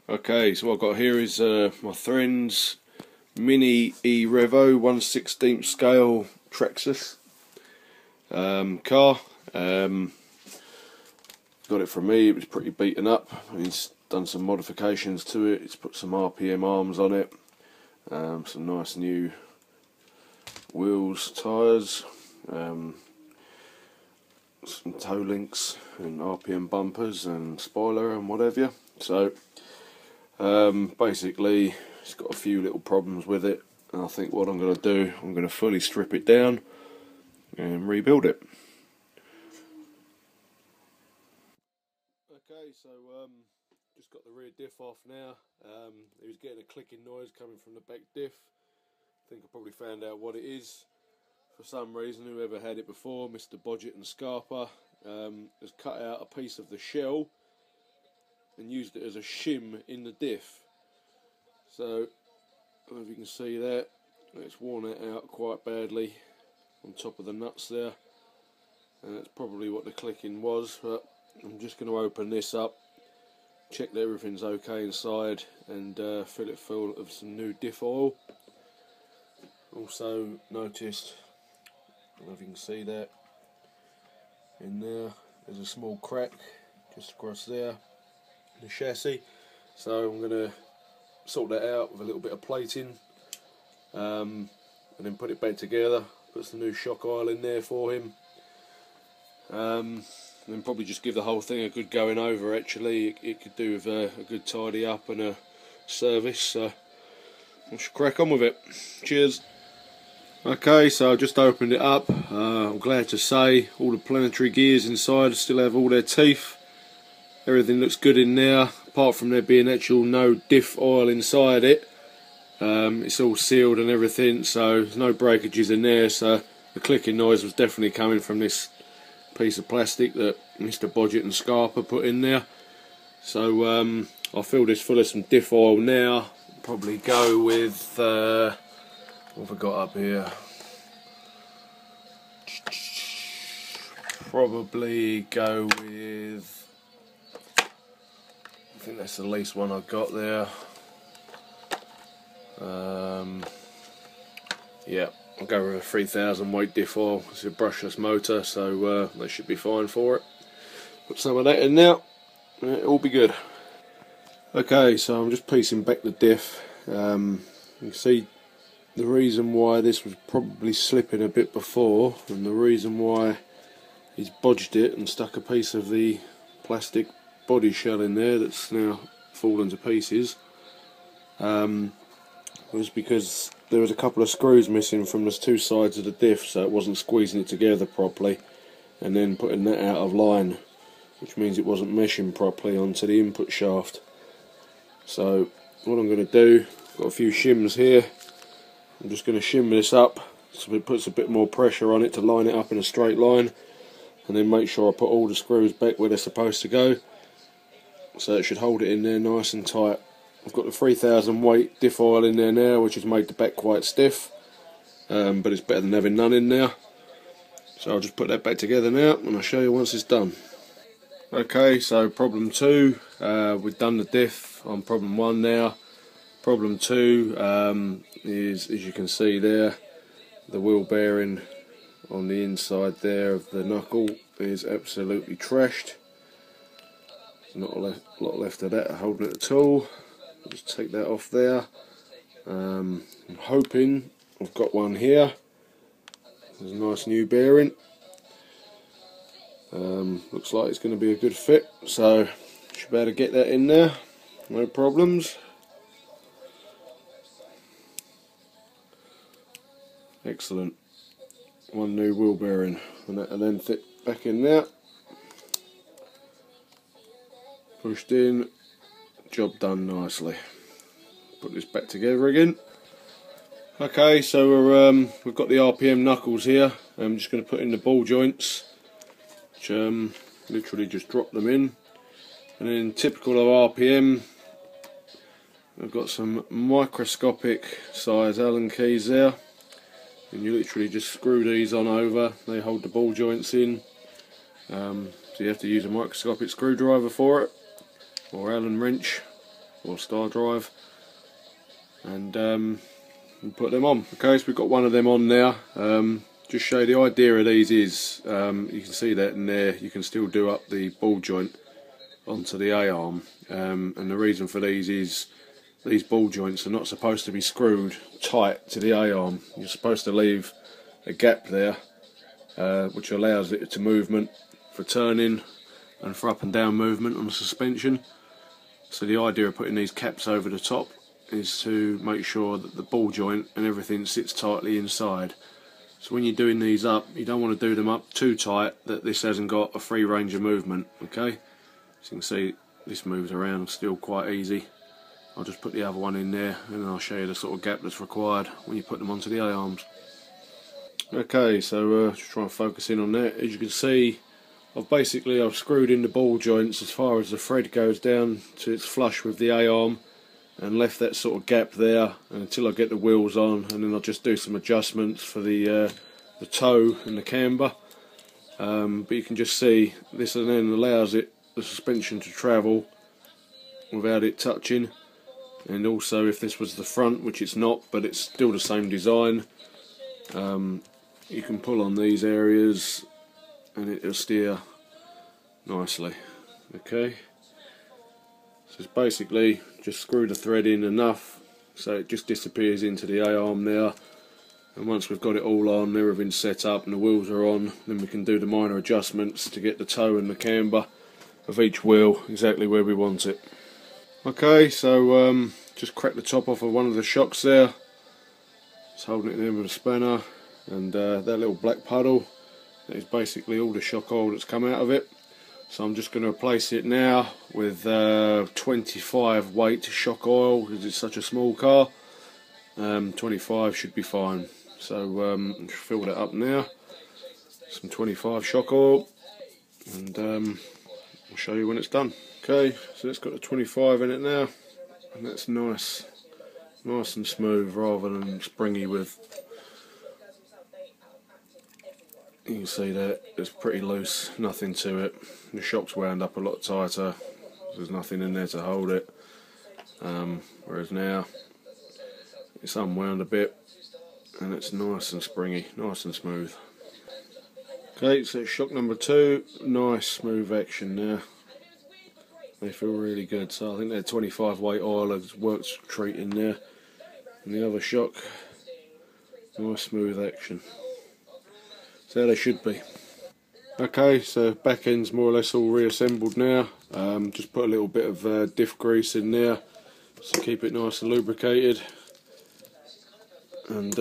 Okay, so what I've got here is my friend's Mini E-Revo 1/16 scale Traxxas car. Got it from me. It was pretty beaten up. He's done some modifications to it. He's put some RPM arms on it, some nice new wheels, tyres, some toe links and RPM bumpers and spoiler and whatever. So basically it's got a few little problems with it, and I think what I'm going to do, I'm going to fully strip it down and rebuild it. Okay, so just got the rear diff off now. He was getting a clicking noise coming from the back diff. I think I probably found out what it is. For some reason, whoever had it before, Mr. Bodgett and Scarpa, has cut out a piece of the shell and used it as a shim in the diff. So, I don't know if you can see that, it's worn it out quite badly on top of the nuts there, and that's probably what the clicking was. But I'm just going to open this up, check that everything's okay inside, and fill it full of some new diff oil. Also noticed, I don't know if you can see that in there, there's a small crack just across there in the chassis, so I'm going to sort that out with a little bit of plating, and then put it back together, put some new shock oil in there for him, and then probably just give the whole thing a good going over. Actually it could do with a good tidy up and a service, so I should crack on with it. Cheers. Okay, so I just opened it up. I'm glad to say all the planetary gears inside still have all their teeth. Everything looks good in there, apart from there being actual no diff oil inside it. It's all sealed and everything, so there's no breakages in there, so the clicking noise was definitely coming from this piece of plastic that Mr. Bodgett and Scarpa put in there. So I'll fill this full of some diff oil now. Probably go with what have I got up here? Probably go with, I think that's the least one I've got there. Yeah, I'll go with a 3000 weight diff oil. It's a brushless motor, so that should be fine for it. Put some of that in now, it'll all be good. Okay, so I'm just piecing back the diff. You can see the reason why this was probably slipping a bit before, and the reason why he's bodged it and stuck a piece of the plastic body shell in there that's now fallen to pieces, was because there was a couple of screws missing from the two sides of the diff, so it wasn't squeezing it together properly, and then putting that out of line, which means it wasn't meshing properly onto the input shaft. So what I'm going to do, got a few shims here, I'm just going to shim this up so it puts a bit more pressure on it to line it up in a straight line, and then make sure I put all the screws back where they're supposed to go, so it should hold it in there nice and tight. I've got the 3000 weight diff oil in there now, which has made the back quite stiff, but it's better than having none in there. So I'll just put that back together now and I'll show you once it's done. Okay, so problem 2, we've done the diff on problem 1 now. Problem 2 is, as you can see there, the wheel bearing on the inside there of the knuckle is absolutely trashed. There's not a lot left of that holding it at all. I'll just take that off there. I'm hoping I've got one here. There's a nice new bearing. Looks like it's going to be a good fit, so should be able to get that in there, no problems. Excellent. One new wheel bearing, and that'll then fit back in there. Pushed in, job done nicely. Put this back together again. Okay, so we've got the RPM knuckles here. I'm just going to put in the ball joints, which literally just drop them in. And then, typical of RPM, I've got some microscopic size Allen keys there, and you literally just screw these on over. They hold the ball joints in, so you have to use a microscopic screwdriver for it, or Allen wrench. or star drive, and we'll put them on. Okay, so we've got one of them on now. Just show you the idea of these is, you can see that in there, you can still do up the ball joint onto the A-arm, and the reason for these is these ball joints are not supposed to be screwed tight to the A-arm. You're supposed to leave a gap there, which allows it to movement for turning and for up and down movement on the suspension. So the idea of putting these caps over the top is to make sure that the ball joint and everything sits tightly inside. So when you're doing these up, you don't want to do them up too tight that this hasn't got a free range of movement. Okay, so you can see this moves around still quite easy. I'll just put the other one in there and then I'll show you the sort of gap that's required when you put them onto the A-arms. Okay, so just try and focus in on that. As you can see, I've screwed in the ball joints as far as the thread goes down to its flush with the A-arm, and left that sort of gap there until I get the wheels on, and then I'll just do some adjustments for the toe and the camber. But you can just see this then allows the suspension to travel without it touching. And also, if this was the front, which it's not, but it's still the same design, you can pull on these areas and it'll steer nicely. Okay, so it's basically just screw the thread in enough so it just disappears into the A-arm there, and once we've got it all on, everything's set up and the wheels are on, then we can do the minor adjustments to get the toe and the camber of each wheel exactly where we want it. Okay, so just crack the top off of one of the shocks there, just holding it there with a spanner, and that little black puddle, that is basically all the shock oil that's come out of it. So I'm just going to replace it now with 25 weight shock oil because it's such a small car. 25 should be fine. So just fill that up now. Some 25 shock oil, and I'll show you when it's done. Okay, so it's got the 25 in it now, and that's nice and smooth rather than springy with. You can see that it's pretty loose, nothing to it. The shock's wound up a lot tighter, there's nothing in there to hold it. Whereas now it's unwound a bit and it's nice and springy, nice and smooth. Okay, so shock number 2, nice smooth action now. They feel really good, so I think that 25 weight oil has worked a treat in there. And the other shock, nice smooth action. So how they should be. Okay, so back end's more or less all reassembled now. Just put a little bit of diff grease in there to keep it nice and lubricated, and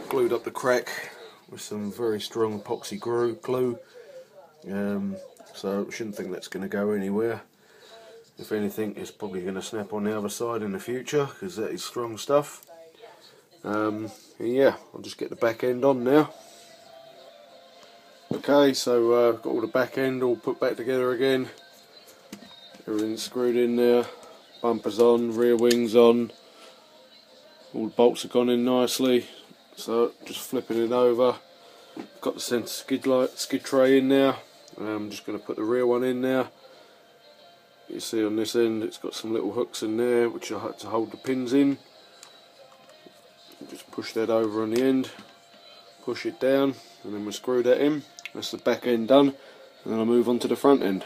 glued up the crack with some very strong epoxy glue. So I shouldn't think that's going to go anywhere. If anything, it's probably going to snap on the other side in the future because that is strong stuff. Yeah, I'll just get the back end on now. Okay, so got all the back end all put back together again. Everything's screwed in there. Bumpers on, rear wings on. All the bolts have gone in nicely. So just flipping it over. Got the centre skid tray in there. I'm just going to put the rear one in there. You see on this end it's got some little hooks in there which I had to hold the pins in. Just push that over on the end, push it down, and then we'll screw that in. That's the back end done, and then I'll move on to the front end.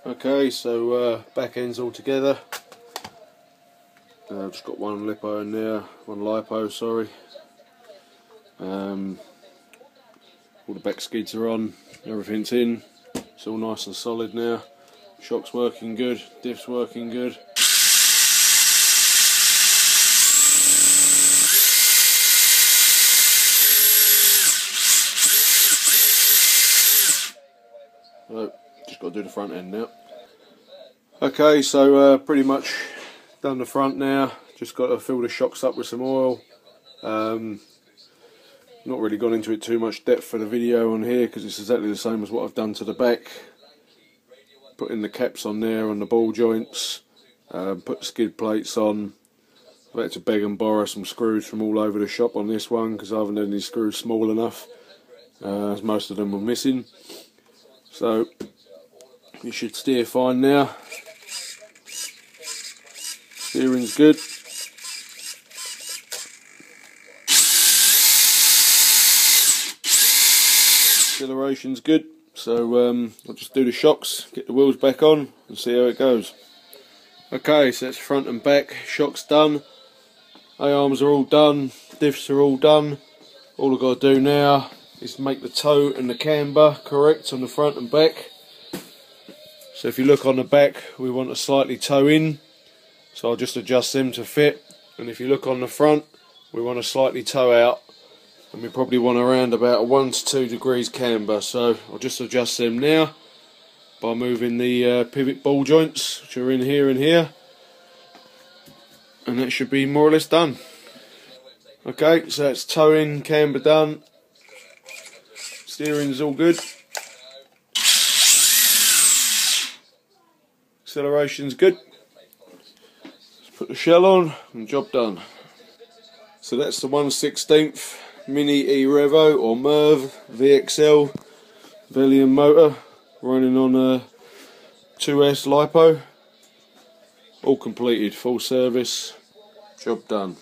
Okay, so back end's all together. I've just got one lipo in there, one lipo, sorry. All the back skids are on, everything's in, it's all nice and solid now. Shock's working good, diff's working good. So, just got to do the front end now. Okay, so pretty much done the front now. Just got to fill the shocks up with some oil. Not really gone into it too much depth for the video on here because it's exactly the same as what I've done to the back. Putting the caps on there on the ball joints. Put the skid plates on. I've had to beg and borrow some screws from all over the shop on this one because I haven't had any screws small enough, as most of them were missing. So You should steer fine now. Steering's good. Acceleration's good. So I'll just do the shocks, get the wheels back on and see how it goes. Okay, so that's front and back, shocks done. A-arms are all done, diffs are all done. All I've got to do now is make the toe and the camber correct on the front and back. So if you look on the back, we want to slightly toe in, so I'll just adjust them to fit. And if you look on the front, we want to slightly toe out, and we probably want around about a 1 to 2 degrees camber. So I'll just adjust them now by moving the pivot ball joints, which are in here and here, and that should be more or less done. Okay, so that's toe in, camber done, steering's all good, acceleration's good. Let's put the shell on and job done. So that's the 1/16 Mini E-Revo or MERV VXL Velium motor running on a 2S LiPo. All completed, full service, job done.